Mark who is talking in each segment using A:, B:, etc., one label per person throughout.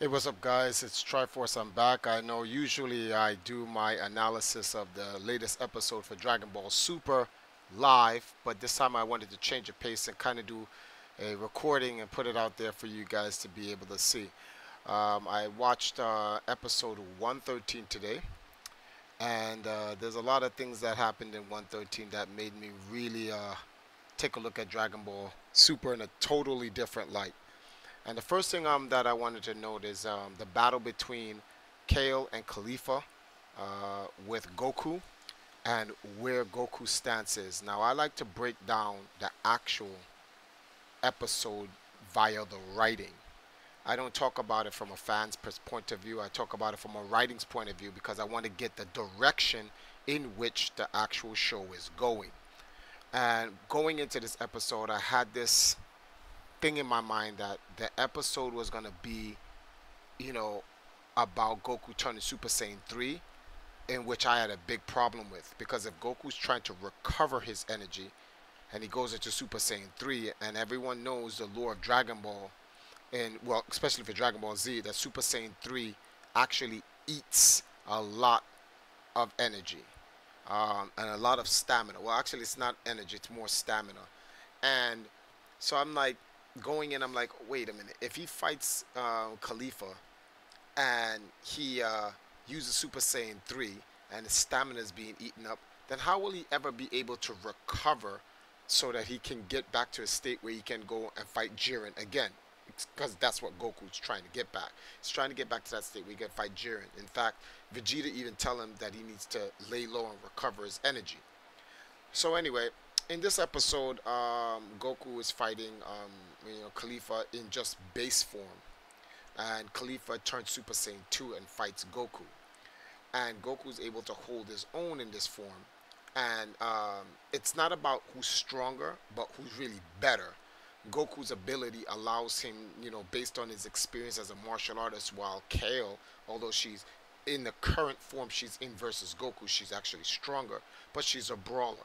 A: Hey, what's up, guys? It's Triforce. I'm back. I know usually I do my analysis of the latest episode for Dragon Ball Super live, but this time I wanted to change the pace and kind of do a recording and put it out there for you guys to be able to see. I watched episode 113 today, and there's a lot of things that happened in 113 that made me really take a look at Dragon Ball Super in a totally different light. And the first thing that I wanted to note is the battle between Kale and Khalifa with Goku and where Goku's stance is. Now, I like to break down the actual episode via the writing. I don't talk about it from a fan's point of view. I talk about it from a writing's point of view because I want to get the direction in which the actual show is going. And going into this episode, I had this thing in my mind that the episode was gonna be, you know, about Goku turning Super Saiyan 3, in which I had a big problem with because if Goku's trying to recover his energy and he goes into Super Saiyan 3, and everyone knows the lore of Dragon Ball, and well, especially for Dragon Ball Z, that Super Saiyan 3 actually eats a lot of energy and a lot of stamina. Well, actually, it's not energy; it's more stamina. And so I'm like going in. I'm like, wait a minute. If he fights Khalifa and he uses Super Saiyan 3 and his stamina is being eaten up, then how will he ever be able to recover so that he can get back to a state where he can go and fight Jiren again? Because that's what Goku's trying to get back. He's trying to get back to that state where he can fight Jiren. In fact, Vegeta even tell him that he needs to lay low and recover his energy. So anyway, in this episode, Goku is fighting, Khalifa in just base form, and Khalifa turns Super Saiyan 2 and fights Goku, and Goku is able to hold his own in this form, and it's not about who's stronger, but who's really better. Goku's ability allows him, based on his experience as a martial artist, while Kale, although she's in the current form she's in versus Goku, she's actually stronger, but she's a brawler.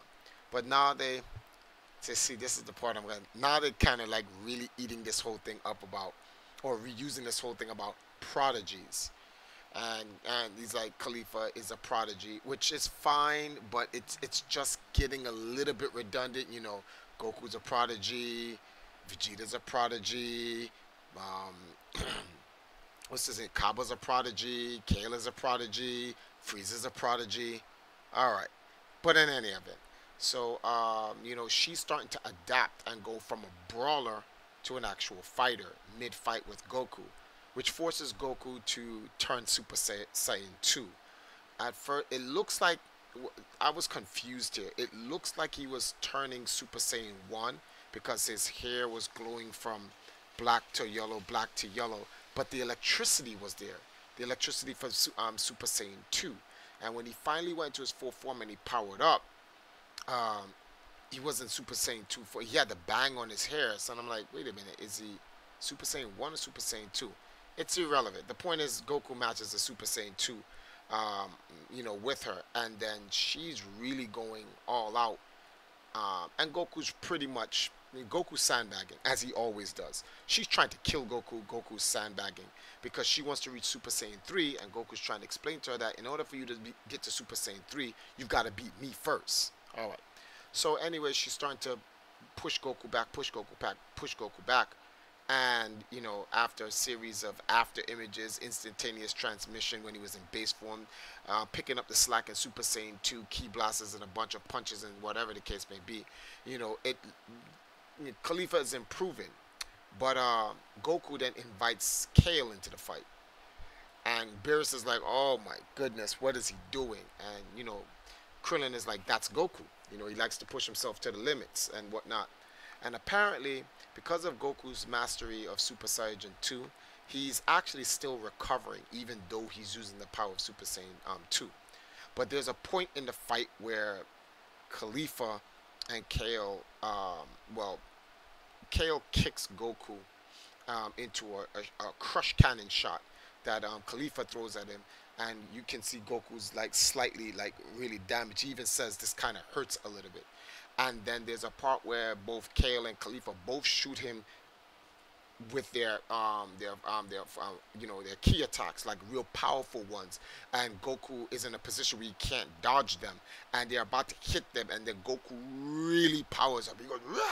A: But now see, this is the part I'm going to, now they're kind of like really eating this whole thing up about, or reusing this whole thing about prodigies. And he's like, Khalifa is a prodigy, which is fine, but it's just getting a little bit redundant. Goku's a prodigy, Vegeta's a prodigy, um, what's this? Kaba's a prodigy, Kayla's a prodigy, Frieza's a prodigy. All right, but in any event, so she's starting to adapt and go from a brawler to an actual fighter mid-fight with Goku, which forces Goku to turn Super Saiyan 2. At first, it looks like I was confused here. It looks like he was turning Super Saiyan 1 because his hair was glowing from black to yellow, but the electricity was there. The electricity for Super Saiyan 2. And when he finally went to his full form and he powered up, um, he wasn't Super Saiyan 2 for he had the bang on his hair. So I'm like, wait a minute, is he Super Saiyan 1 or Super Saiyan 2? It's irrelevant. The point is Goku matches the Super Saiyan 2 with her, and then she's really going all out. And Goku's pretty much Goku's sandbagging as he always does. She's trying to kill Goku. Goku's sandbagging because she wants to reach Super Saiyan 3, and Goku's trying to explain to her that in order for you to get to Super Saiyan 3, you've got to beat me first. All right. So anyway, she's starting to push Goku back, push Goku back, push Goku back, and after a series of after images, instantaneous transmission when he was in base form, picking up the slack in Super Saiyan 2, key blasters and a bunch of punches and whatever the case may be, it Khalifa is improving, but Goku then invites Kale into the fight, and Beerus is like, oh my goodness, what is he doing? And Krillin is like, that's Goku. He likes to push himself to the limits and whatnot. And apparently, because of Goku's mastery of Super Saiyan 2, he's actually still recovering, even though he's using the power of Super Saiyan 2. But there's a point in the fight where Khalifa and Kale, Kale kicks Goku into a crush cannon shot that Khalifa throws at him, and you can see Goku's like slightly like really damaged. He even says this kind of hurts a little bit. And then there's a part where both Kale and Khalifa both shoot him with their key attacks, like real powerful ones, and Goku is in a position where he can't dodge them, and they're about to hit them, and then Goku really powers up. He goes, "Rah!"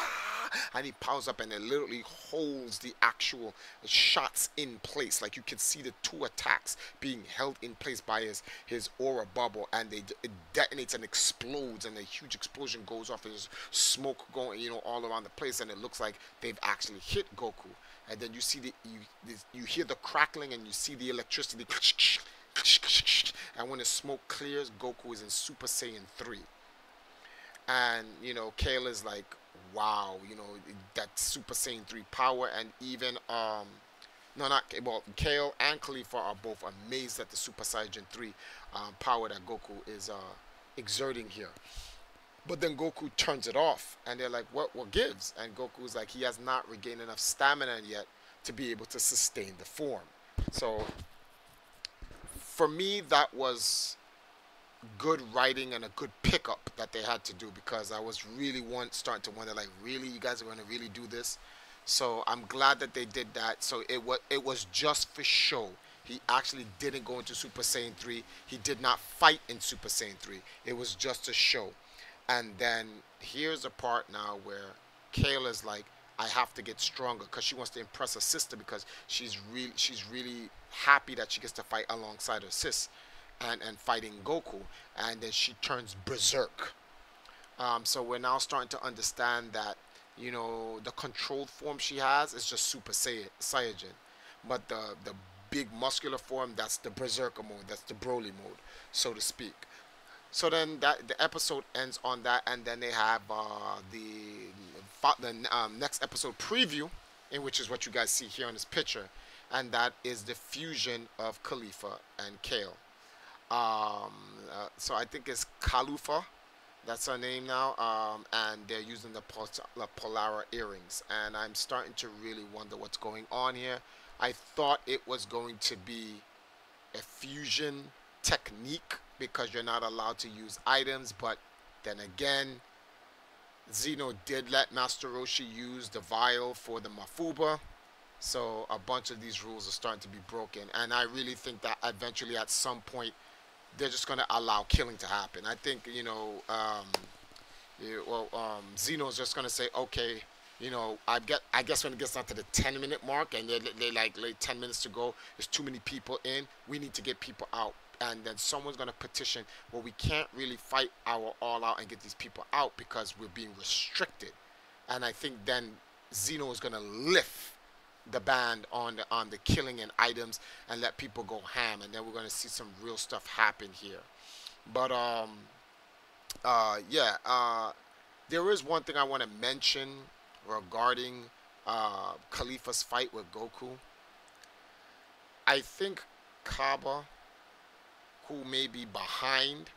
A: And he powers up, and it literally holds the actual shots in place. Like you can see the two attacks being held in place by his aura bubble, and it detonates and explodes, and a huge explosion goes off. There's smoke going, all around the place, and it looks like they've actually hit Goku. And then you see you hear the crackling, and you see the electricity, and when the smoke clears, Goku is in Super Saiyan 3. And Kale is like, wow, that Super Saiyan 3 power. And even no, not well, Kale and Khalifa are both amazed at the Super Saiyan 3 power that Goku is exerting here. But then Goku turns it off, and they're like, what gives? And Goku's like, he has not regained enough stamina yet to be able to sustain the form. So for me, that was good writing and a good pickup that they had to do, because I was really starting to wonder, like, really, you guys are going to really do this? So I'm glad that they did that. So it was just for show. He actually didn't go into Super Saiyan 3. He did not fight in Super Saiyan 3. It was just a show. And then here's a part now where Kayla's like, I have to get stronger, because she wants to impress her sister, because she's really happy that she gets to fight alongside her sis, and fighting Goku. And then she turns berserk. So we're now starting to understand that the controlled form she has is just Super Saiyajin, but the big muscular form, that's the berserker mode, that's the Broly mode, so to speak. So then the episode ends on that, and then they have the next episode preview, in which is what you guys see here on this picture, and that is the fusion of Khalifa and Kale. So I think it's Kalufa, that's her name now, and they're using the Polara earrings, and I'm starting to really wonder what's going on here. I thought it was going to be a fusion technique, because you're not allowed to use items, but then again, Zeno did let Master Roshi use the vial for the Mafuba, so a bunch of these rules are starting to be broken, and I really think that eventually at some point they're just going to allow killing to happen. I think Zeno's just going to say, okay, I guess when it gets down to the 10-minute mark, and they like 10 minutes to go, there's too many people in, we need to get people out. And then someone's going to petition, well, we can't really fight our all out and get these people out because we're being restricted. And I think then Zeno is going to lift the ban on the killing and items, and let people go ham, and then we're going to see some real stuff happen here. But yeah, there is one thing I want to mention regarding Khalifa's fight with Goku. I think Kaba, who may be behind,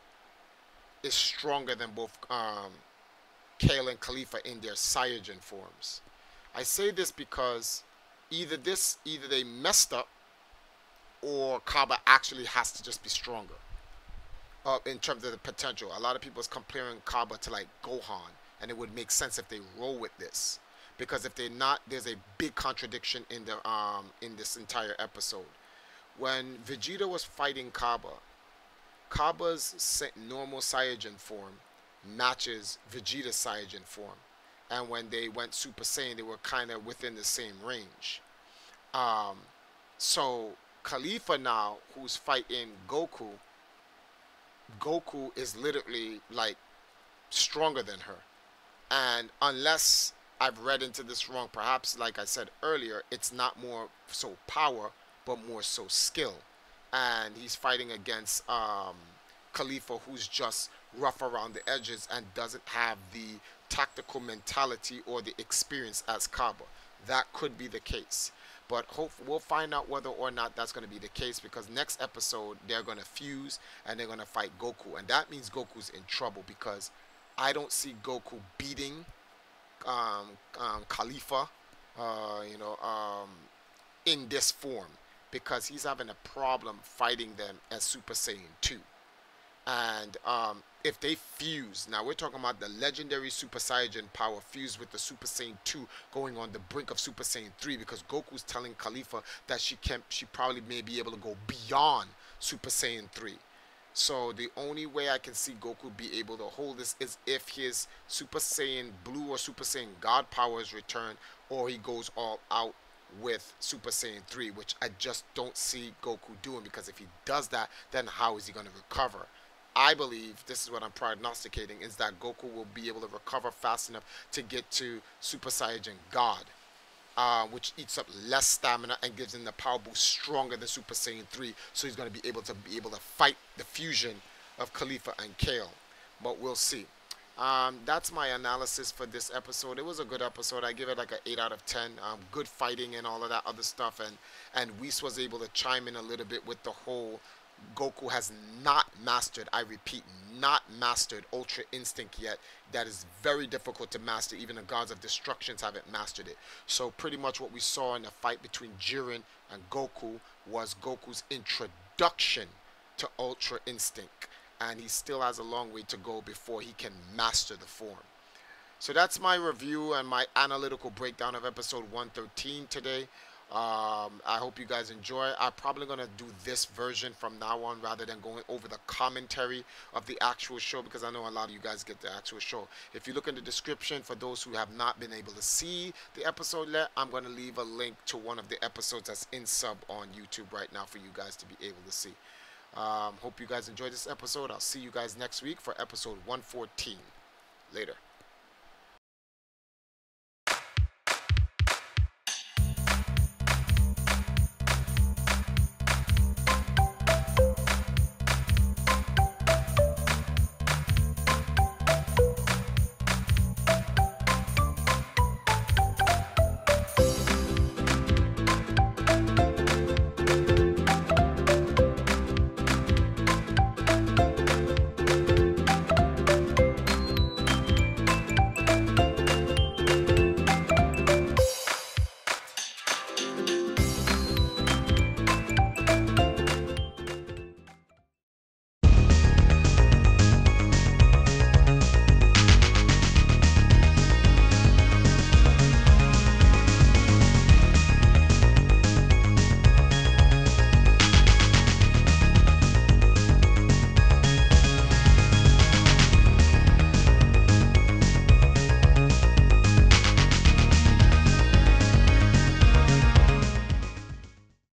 A: is stronger than both Kale and Khalifa in their Saiyajin forms. I say this because either they messed up, or Kaba actually has to just be stronger in terms of the potential. A lot of people is comparing Kaba to like Gohan, and it would make sense if they roll with this, because if they're not, there's a big contradiction in this entire episode. When Vegeta was fighting Kaba, Kaba's normal Saiyajin form matches Vegeta's Saiyajin form, and when they went Super Saiyan, they were kind of within the same range. Um, so Khalifa now, who's fighting Goku, Goku is literally like stronger than her. And unless I've read into this wrong, perhaps like I said earlier, it's not more so power, but more so skill. And he's fighting against Khalifa, who's just rough around the edges and doesn't have the tactical mentality or the experience as Kaba. That could be the case. But we'll find out whether or not that's going to be the case, because next episode they're going to fuse and they're going to fight Goku. And that means Goku's in trouble, because I don't see Goku beating Khalifa, you know, in this form, because he's having a problem fighting them as Super Saiyan 2. And if they fuse, now we're talking about the legendary Super Saiyan power fused with the Super Saiyan 2 going on the brink of Super Saiyan 3, because Goku's telling Khalifa that she probably may be able to go beyond Super Saiyan 3. So the only way I can see Goku be able to hold this is if his Super Saiyan Blue or Super Saiyan God powers return, or he goes all out with Super Saiyan 3, which I just don't see Goku doing, because if he does that, then how is he going to recover? I believe, this is what I'm prognosticating, is that Goku will be able to recover fast enough to get to Super Saiyan God, which eats up less stamina and gives him the power boost stronger than Super Saiyan 3. So he's going to be able to fight the fusion of Khalifa and Kale. But we'll see. That's my analysis for this episode. It was a good episode. I give it like an 8 out of 10. Good fighting and all of that other stuff. And Whis was able to chime in a little bit with the whole Goku has not mastered, I repeat, not mastered Ultra Instinct yet. That is very difficult to master. Even the Gods of Destructions haven't mastered it. So pretty much what we saw in the fight between Jiren and Goku was Goku's introduction to Ultra Instinct. And he still has a long way to go before he can master the form. So that's my review and my analytical breakdown of episode 113 today. I hope you guys enjoy. I'm probably going to do this version from now on rather than going over the commentary of the actual show, because I know a lot of you guys get the actual show. If you look in the description, for those who have not been able to see the episode yet, I'm going to leave a link to one of the episodes that's in sub on YouTube right now for you guys to be able to see. Hope you guys enjoyed this episode. I'll see you guys next week for episode 114. Later.